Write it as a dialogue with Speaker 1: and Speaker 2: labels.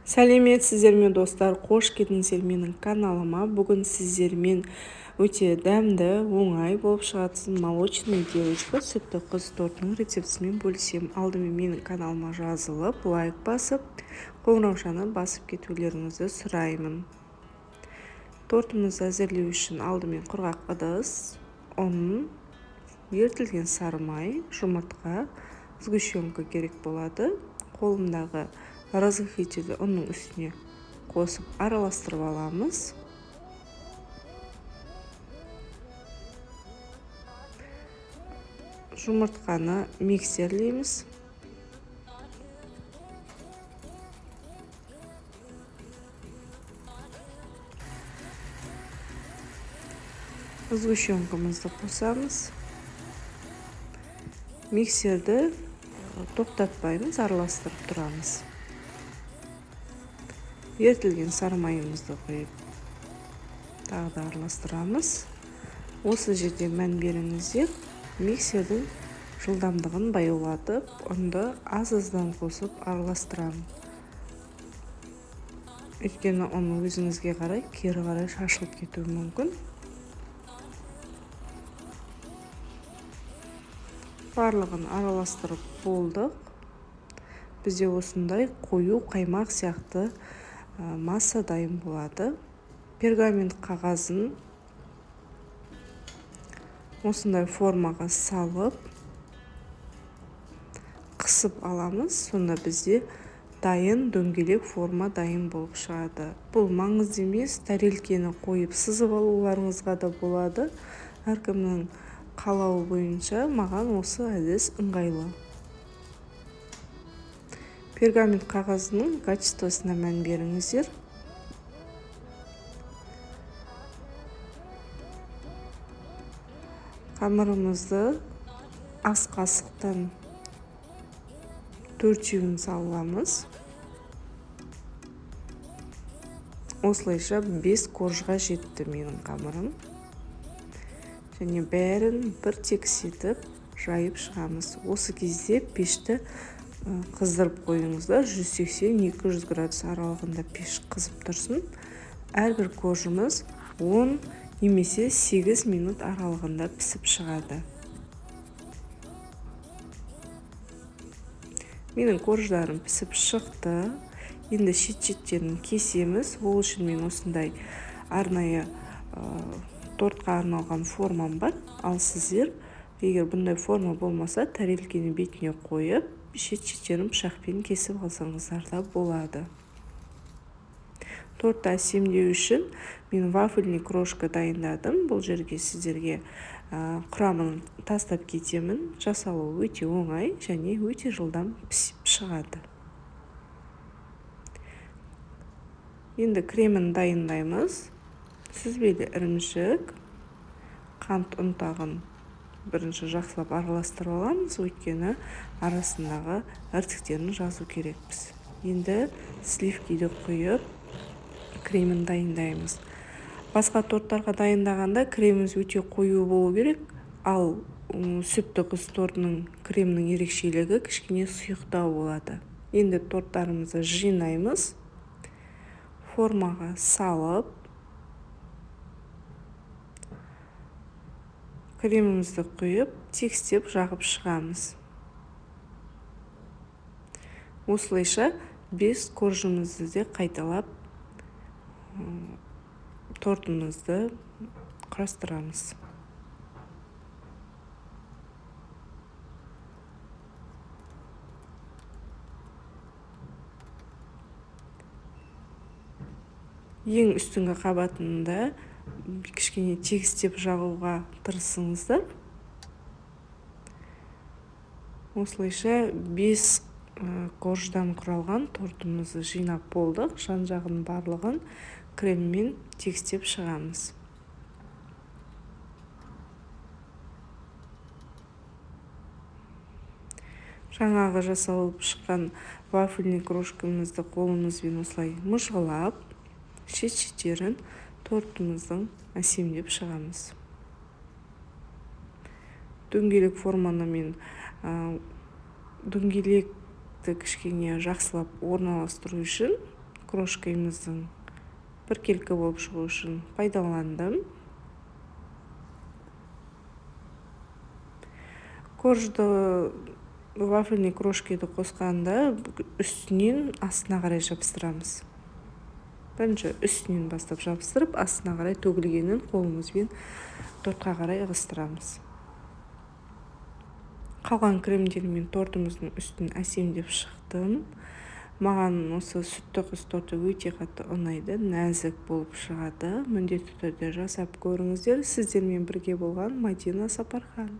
Speaker 1: Сәлеметсіздер ме достар, қош келдіңіздер менің каналыма. Бүгін сіздермен өте дәмді, оңай болып шығатын молочный девочка сүтті қыз тортының рецептісімен бөлісемін. Алдымен менің каналыма жазылып, лайк басып, қоңыраушаны басып кетулеріңізді сұраймын. Тортымызды әзірлеу үшін алдымен құрғақ ыдыс, ұн, ерітілген сары май, жұмыртқа, сгущенка керек болады. Қолымдағы разрыхлителді ұнның үстіне қосып араластырып аламыз. Жұмыртқаны миксерлейміз. Сгущенкамызды қосамыз. Миксерді тоқтатпаймыз, араластырып тұрамыз. Ерітілген сары майымызды қойып, тағы да араластырамыз. Осы жерде мән беріңіздер, миксердің жылдамдығын баяулатып, ұнды аз-аздан қосып араластырамын. Өйткені ұн өзіңізге қарай, кері қарай шашылып кетуі мүмкін. Барлығын араластырып болдық. Бізде осындай қою қаймақ сияқты масса дайын болады. Пергамент қағазын осындай формаға салып, қысып аламыз. Сонда бізде дайын дөңгелек форма дайын болып шығады. Бұл маңызды емес, тәрелкені қойып сызып алуларыңызға да болады. Әркімнің қалауы бойынша маған осы әдіс ыңғайлы. Пергамент қағазының качествосына мән беріңіздер. Қамырымызды ас қасықтан 4-еуін саламыз. Осылайша 5 коржға жетті менің қамырым. Және бәрін бір тексетіп жайып шығамыз. Осы кезде пешті қыздырып қойыңыздар. 180-200 градус аралығында пеш қызып тұрсын. Әрбір коржымыз 10 немесе 8 минут аралығында пісіп шығады. Менің корждарым пісіп шықты. Енді шет-шеттерін кесеміз. Ол үшін мен осындай арнайы тортқа арналған формам бар. Ал сіздер, егер бұндай форма болмаса, тәрелкені бетіне қойып, шет-шеттерін пышақпен кесіп алсаңыздар да болады. Тортты әсемдеу үшін мен вафельный крошка дайындадым. Бұл жерге сіздерге құрамын тастап кетемін. Жасалу өте оңай және өте жылдам пісіп шығады. Енді кремін дайындаймыз. Сүзбелі ірімшік, қант ұнтағын бірінші жақсылап араластырып аламыз, өйткені арасындағы іртіктерін жазу керекпіз. Енді сливкиді құйып, кремін дайындаймыз. Басқа торттарға дайындағанда креміміз өте қою болу керек, ал сүтті қыз тортының кремінің ерекшелігі кішкене сұйықтау болады. Енді торттарымызды жинаймыз, формаға салып, кремімізді құйып, текстеп жағып шығамыз. Осылайша 5 коржымызды де қайталап тортымызды құрастырамыз. Ең үстіңгі қабатында кішкене тегістеп жағуға тырысыңыздар. Осылайша 5 корждан құралған тортымызды жинап болдық. Жан-жағын барлығын креммен тегістеп шығамыз. Жаңағы жасалып шыққан вафельный крошкамызды қолымызбен осылай мұжғылап, шет-шеттерін тортымыздың әсемдеп шығамыз. Дөңгелек форманы мен дөңгелекті кішкене жақсылап орналастыру үшін крошкамыздың біркелкі болып шығу үшін пайдаландым. Коржды вафельный крошканы қосқанда үстінен астына қарай жабыстырамыз. Бірінші үстінен бастап жабыстырып, астына қарай төгілгенін қолымызбен тортқа қарай ығыстырамыз. Қалған кремдермен тортымыздың үстін әсемдеп шықтым. Маған осы сүтті құс торты өте қатты ұнайды, нәзік болып шығады. Міндетті түрде жасап көріңіздер. Сіздермен бірге болған Мадина Сапархан.